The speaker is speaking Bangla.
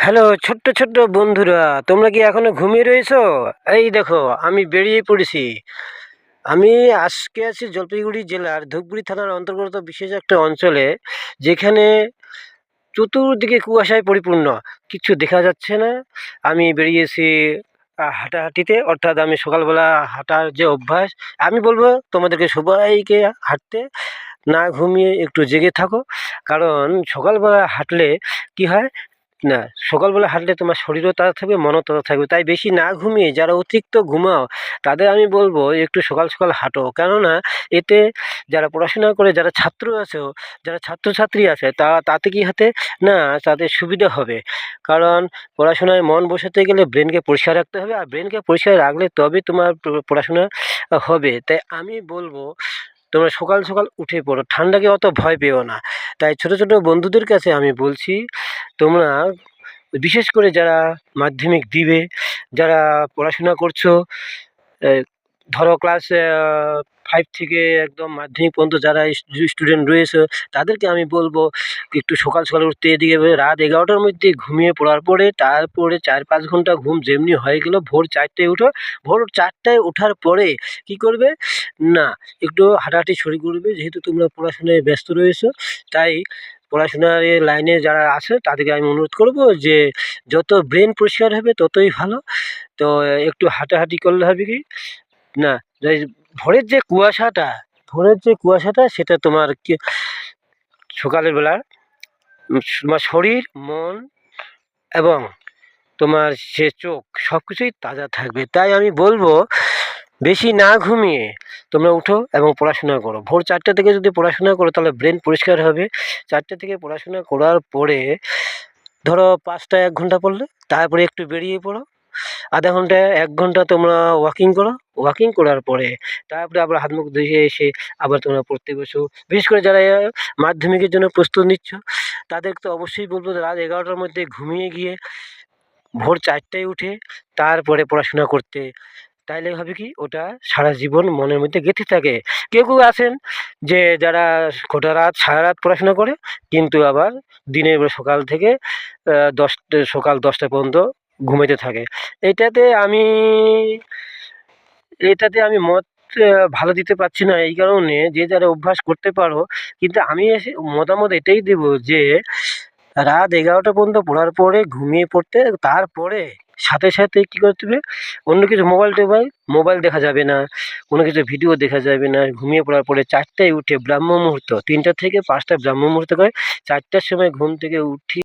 হ্যালো ছোট্ট ছোট্ট বন্ধুরা, তোমরা কি এখনো ঘুমিয়ে রয়েছো? এই দেখো, আমি বেরিয়ে পড়েছি। আমি আজকে আছি জলপাইগুড়ি জেলার ধূপগুড়ি থানার অন্তর্গত বিশেষ একটা অঞ্চলে, যেখানে চতুর্দিকে কুয়াশায় পরিপূর্ণ, কিচ্ছু দেখা যাচ্ছে না। আমি বেরিয়েছি হাঁটাহাঁটিতে, অর্থাৎ আমি সকালবেলা হাঁটার যে অভ্যাস, আমি বলবো তোমাদেরকে সবাইকে হাঁটতে, না ঘুমিয়ে একটু জেগে থাকো। কারণ সকালবেলা হাঁটলে কি হয় না, সকালবেলা হাঁটলে তোমার শরীরও তাজা থাকবে, মনও তাজা থাকবে। তাই বেশি না ঘুমিয়ে যারা অতিরিক্ত ঘুমাও, তাদের আমি বলবো একটু সকাল সকাল হাঁটো। কেননা এতে যারা পড়াশোনা করে, যারা ছাত্র আছে, যারা ছাত্রছাত্রী আছে, তাতে কি হাতে না, তাদের সুবিধা হবে। কারণ পড়াশোনায় মন বসাতে গেলে ব্রেনকে পরিষ্কার রাখতে হবে, আর ব্রেনকে পরিষ্কার রাখলে তবে তোমার পড়াশোনা হবে। তাই আমি বলবো তোমরা সকাল সকাল উঠে পড়ো, ঠান্ডাকে অত ভয় পেও না। তাই ছোট ছোট বন্ধুদের কাছে আমি বলছি, তোমরা বিশেষ করে যারা মাধ্যমিক দিবে, যারা পড়াশোনা করছো, এ ধরো ক্লাস 5 থেকে একদম মাধ্যমিক পর্যন্ত যারা স্টুডেন্ট রয়েছে, তাদেরকে আমি বলব একটু সকাল সকাল উঠতে। এদিকে রাত 11টার মধ্যে ঘুমিয়ে পড়ার পরে, তারপরে 4-5 ঘন্টা ঘুম যেমনি হয়ে গেল, ভোর 4টায় উঠো। ভোর 4টায় ওঠার পরে কি করবে না, একটু হাঁটাহাঁটি শুরু করবে। যেহেতু তোমরা পড়াশোনায় ব্যস্ত রয়েছো, তাই পড়াশোনার লাইনে যারা আছে তাদেরকে আমি অনুরোধ করব যে যত ব্রেন পরিষ্কার হবে ততই ভালো। তো একটু হাঁটাহাঁটি করলে হবে কি না, এই ভোরের যে কুয়াশাটা, সেটা তোমার কি সকালের বেলা তোমার শরীর, মন এবং তোমার যে চোখ, সব কিছুই তাজা থাকবে। তাই আমি বলবো বেশি না ঘুমিয়ে তোমরা উঠো এবং পড়াশোনা করো। ভোর 4টা থেকে যদি পড়াশোনা করো তাহলে ব্রেন পরিষ্কার হবে। 4টা থেকে পড়াশোনা করার পরে ধরো 5টায় 1 ঘন্টা পড়লে, তারপরে একটু বেরিয়ে পড়ো। আধা ঘন্টা 1 ঘন্টা তোমরা ওয়াকিং করো। ওয়াকিং করার পরে তারপরে আবার হাত মুখ ধুয়ে এসে আবার তোমরা পড়তে বসো। বিশেষ করে যারা মাধ্যমিকের জন্য প্রস্তুতি নিচ্ছ, তাদেরকে তো অবশ্যই বলব রাত 11টার মধ্যে ঘুমিয়ে গিয়ে ভোর 4টায় উঠে তারপরে পড়াশোনা করতে। তাইলে হবে কি ওটা সারা জীবন মনের মধ্যে গেঁথে থাকে। কেউ কেউ আছেন যে যারা গোটা রাত সারা রাত পড়াশোনা করে, কিন্তু আবার দিনের বেলা সকাল থেকে সকাল 10টা পর্যন্ত ঘুমাইতে থাকে। এটাতে আমি মত ভালো দিতে পারছি না, এই কারণে যে যারা অভ্যাস করতে পারো। কিন্তু আমি মতামত এটাই দেব যে রাত 11টা পর্যন্ত পড়ার পরে ঘুমিয়ে পড়তে। তারপরে সাথে সাথে কী করতে হবে, অন্য কিছু মোবাইল দেখা যাবে না, কোনো কিছু ভিডিও দেখা যাবে না। ঘুমিয়ে পড়ার পরে 4টায় উঠে ব্রাহ্ম মুহূর্ত, 3টা থেকে 5টা ব্রাহ্ম মুহূর্ত করে 4টার সময় ঘুম থেকে উঠি